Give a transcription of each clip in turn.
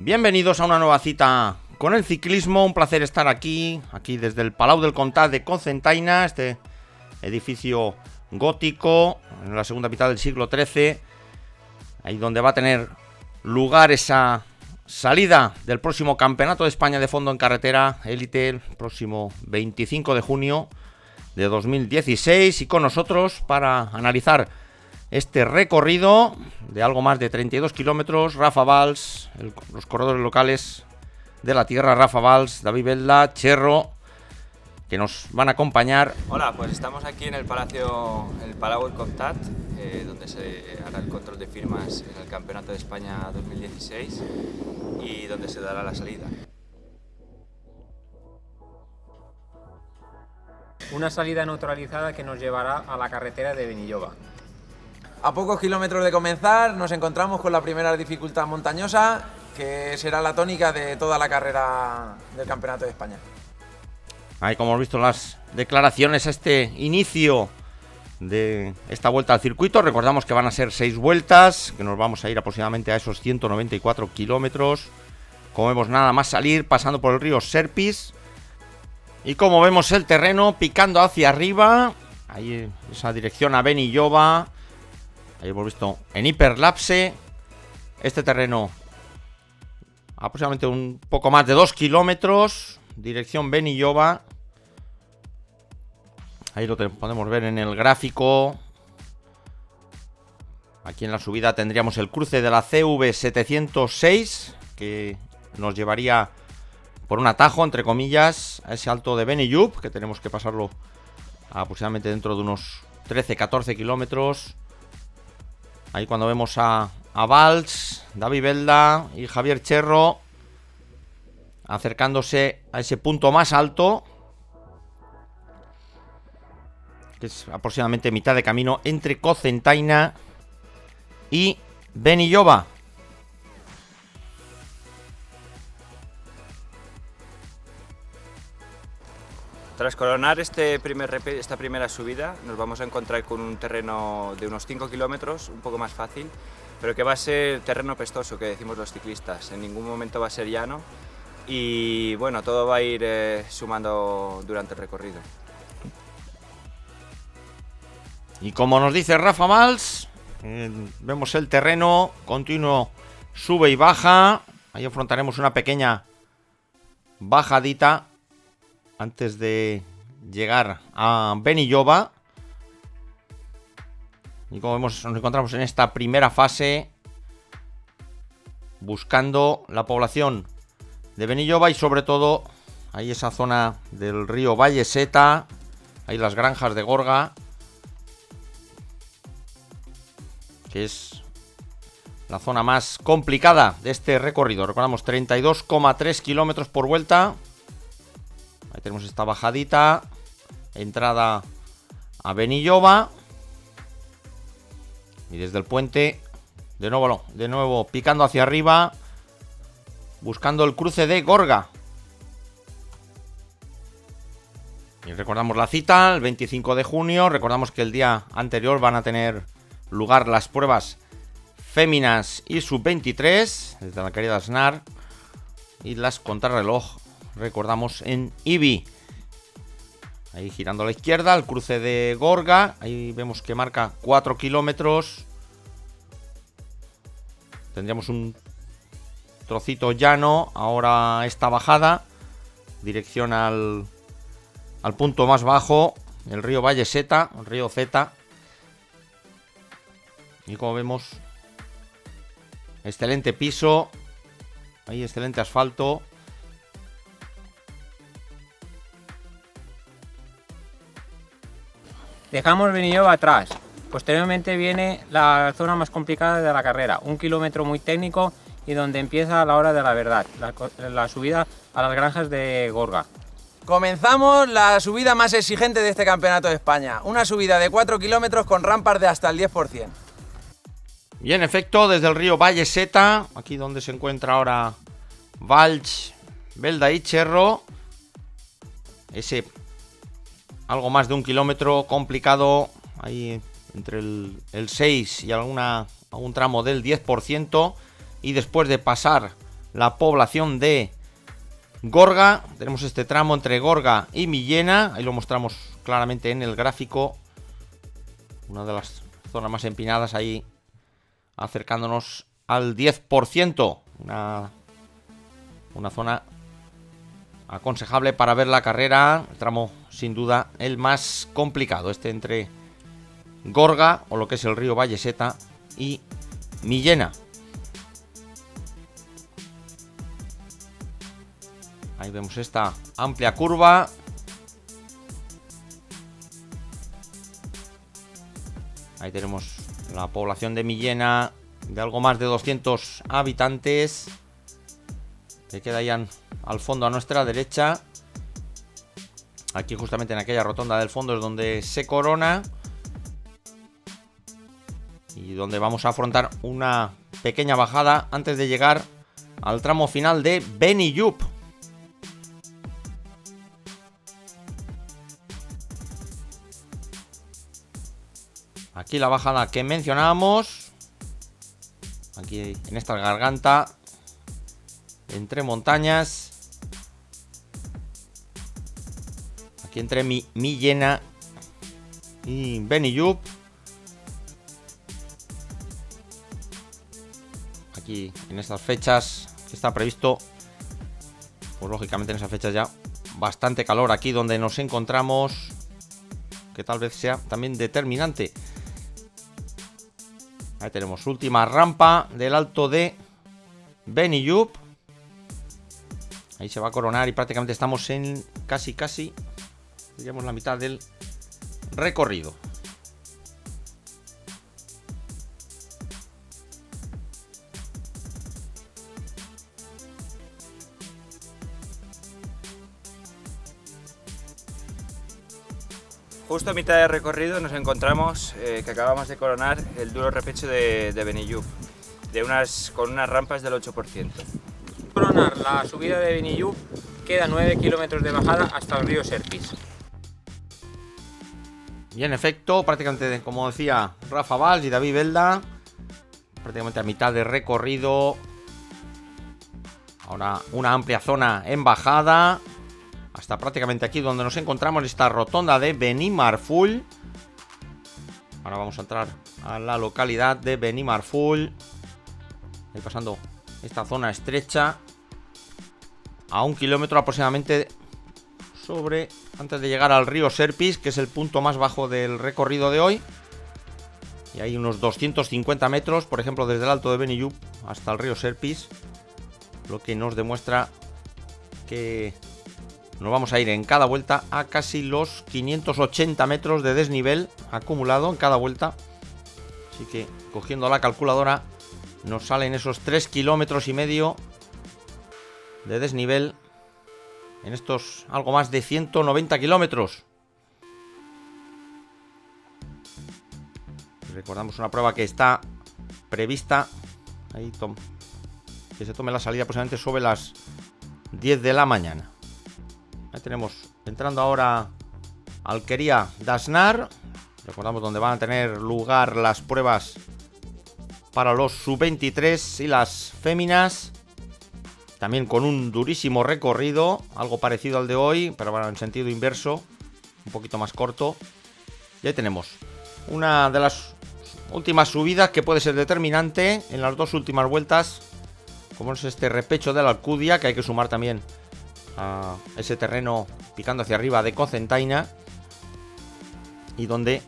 Bienvenidos a una nueva cita con el ciclismo. Un placer estar aquí desde el Palau del Comtat de Cocentaina, este edificio gótico en la segunda mitad del siglo XIII, ahí donde va a tener lugar esa salida del próximo Campeonato de España de Fondo en Carretera Élite, el próximo 25 de junio de 2016, y con nosotros para analizar este recorrido de algo más de 32 kilómetros, Rafa Valls, los corredores locales de la tierra, Rafa Valls, David Belda, Cherro, que nos van a acompañar. Hola, pues estamos aquí en el Palau del Comtat, donde se hará el control de firmas en el Campeonato de España 2016 y donde se dará la salida. Una salida neutralizada que nos llevará a la carretera de Benilloba. A pocos kilómetros de comenzar nos encontramos con la primera dificultad montañosa, que será la tónica de toda la carrera del Campeonato de España. Ahí, como hemos visto las declaraciones a este inicio de esta vuelta al circuito, recordamos que van a ser 6 vueltas, que nos vamos a ir aproximadamente a esos 194 kilómetros. Como vemos, nada más salir, pasando por el río Serpis. Y como vemos el terreno picando hacia arriba, ahí esa dirección a Benilloba. Ahí hemos visto en hiperlapse este terreno aproximadamente un poco más de 2 kilómetros, dirección Benilloba. Ahí lo podemos ver en el gráfico. Aquí en la subida tendríamos el cruce de la CV 706, que nos llevaría por un atajo, entre comillas, a ese alto de Benillup, que tenemos que pasarlo aproximadamente dentro de unos 13-14 kilómetros. Ahí cuando vemos a Valls, David Belda y Javier Cherro acercándose a ese punto más alto, que es aproximadamente mitad de camino entre Cocentaina y Benilloba. Tras coronar esta primera subida, nos vamos a encontrar con un terreno de unos 5 kilómetros, un poco más fácil, pero que va a ser terreno pestoso, que decimos los ciclistas. En ningún momento va a ser llano y bueno, todo va a ir sumando durante el recorrido. Y como nos dice Rafa Valls, vemos el terreno continuo, sube y baja. Ahí afrontaremos una pequeña bajadita antes de llegar a Benilloba. Y como vemos, nos encontramos en esta primera fase buscando la población de Benilloba y sobre todo ahí esa zona del río Valleseta, ahí las granjas de Gorga, que es la zona más complicada de este recorrido. Recordamos 32,3 kilómetros por vuelta. Ahí tenemos esta bajadita, entrada a Benilloba. Y desde el puente, de nuevo picando hacia arriba, buscando el cruce de Gorga. Y recordamos la cita, el 25 de junio. Recordamos que el día anterior van a tener lugar las pruebas féminas y sub-23, desde la querida SNAR, y las contrarreloj, recordamos, en Ibi. Ahí girando a la izquierda, el cruce de Gorga. Ahí vemos que marca 4 kilómetros. Tendríamos un trocito llano. Ahora esta bajada, dirección al punto más bajo, el río Valleseta, el río Zeta. Y como vemos, excelente piso. Ahí excelente asfalto. Dejamos Benilloba atrás. Posteriormente viene la zona más complicada de la carrera, un kilómetro muy técnico y donde empieza la hora de la verdad, la subida a las granjas de Gorga. Comenzamos la subida más exigente de este Campeonato de España, una subida de 4 kilómetros con rampas de hasta el 10%. Y en efecto, desde el río Valleseta, aquí donde se encuentra ahora Valls, Belda y Cherro, ese algo más de 1 kilómetro complicado, ahí entre el 6 y algún tramo del 10%, y después de pasar la población de Gorga. Tenemos este tramo entre Gorga y Millena, ahí lo mostramos claramente en el gráfico, una de las zonas más empinadas, ahí acercándonos al 10%, una zona aconsejable para ver la carrera, el tramo sin duda el más complicado, este entre Gorga, o lo que es el río Valleseta, y Millena. Ahí vemos esta amplia curva. Ahí tenemos la población de Millena, de algo más de 200 habitantes, que queda ahí al fondo a nuestra derecha. Aquí justamente en aquella rotonda del fondo es donde se corona y donde vamos a afrontar una pequeña bajada antes de llegar al tramo final de Benillup. Aquí la bajada que mencionábamos, aquí en esta garganta entre montañas, aquí entre Millena y Benillup. Aquí en estas fechas que está previsto, pues lógicamente en esas fechas ya bastante calor aquí donde nos encontramos, que tal vez sea también determinante. Ahí tenemos última rampa del alto de Benillup. Ahí se va a coronar y prácticamente estamos en casi, diríamos, la mitad del recorrido. Justo a mitad de recorrido nos encontramos que acabamos de coronar el duro repecho de Benillup, con unas rampas del 8%. Coronar la subida de Benillup, queda 9 kilómetros de bajada hasta el río Serpis. Y en efecto, prácticamente como decía Rafa Valls y David Belda, prácticamente a mitad de recorrido. Ahora una amplia zona en bajada, hasta prácticamente aquí donde nos encontramos, esta rotonda de Benimarfull. Ahora vamos a entrar a la localidad de Benimarfull, ahí pasando esta zona estrecha, a 1 kilómetro aproximadamente antes de llegar al río Serpis, que es el punto más bajo del recorrido de hoy. Y hay unos 250 metros, por ejemplo, desde el alto de Benillup hasta el río Serpis, lo que nos demuestra que nos vamos a ir en cada vuelta a casi los 580 metros de desnivel acumulado en cada vuelta. Así que cogiendo la calculadora nos salen esos 3,5 kilómetros de desnivel en estos algo más de 190 kilómetros. Recordamos una prueba que está prevista ahí, que se tome la salida aproximadamente sobre las 10 de la mañana. Ahí tenemos, entrando ahora Alquería d'Asnar. Recordamos donde van a tener lugar las pruebas para los sub-23 y las féminas. También con un durísimo recorrido, algo parecido al de hoy, pero bueno, en sentido inverso, un poquito más corto. Y ahí tenemos una de las últimas subidas que puede ser determinante en las dos últimas vueltas, como es este repecho de la Alcudia, que hay que sumar también a ese terreno picando hacia arriba de Cocentaina, y donde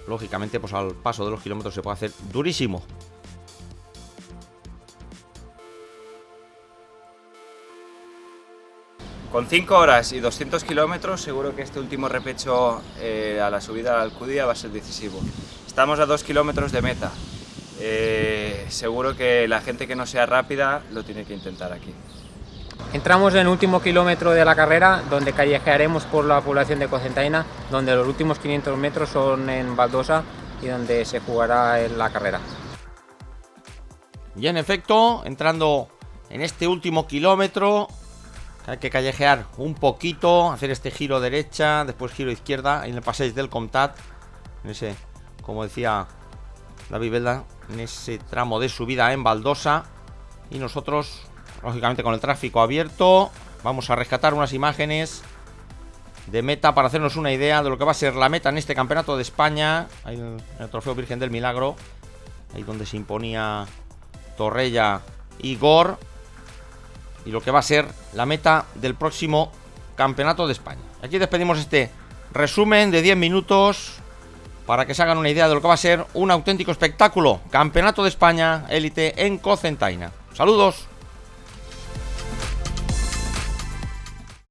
lógicamente pues al paso de los kilómetros se puede hacer durísimo. Con 5 horas y 200 kilómetros seguro que este último repecho a la subida a la Alcudia va a ser decisivo. Estamos a 2 kilómetros de meta. Seguro que la gente que no sea rápida lo tiene que intentar aquí. Entramos en el último kilómetro de la carrera, donde callejearemos por la población de Cocentaina, donde los últimos 500 metros son en baldosa y donde se jugará la carrera. Y en efecto, entrando en este último kilómetro, hay que callejear un poquito, hacer este giro derecha, después giro izquierda en el Passeig del Comtat, en ese, como decía David Belda, en ese tramo de subida en baldosa. Y nosotros, lógicamente con el tráfico abierto, vamos a rescatar unas imágenes de meta para hacernos una idea de lo que va a ser la meta en este campeonato de España. Ahí en el Trofeo Virgen del Milagro, ahí donde se imponía Torrella y Gor, y lo que va a ser la meta del próximo campeonato de España. Aquí despedimos este resumen de 10 minutos para que se hagan una idea de lo que va a ser un auténtico espectáculo. Campeonato de España élite en Cocentaina. Saludos.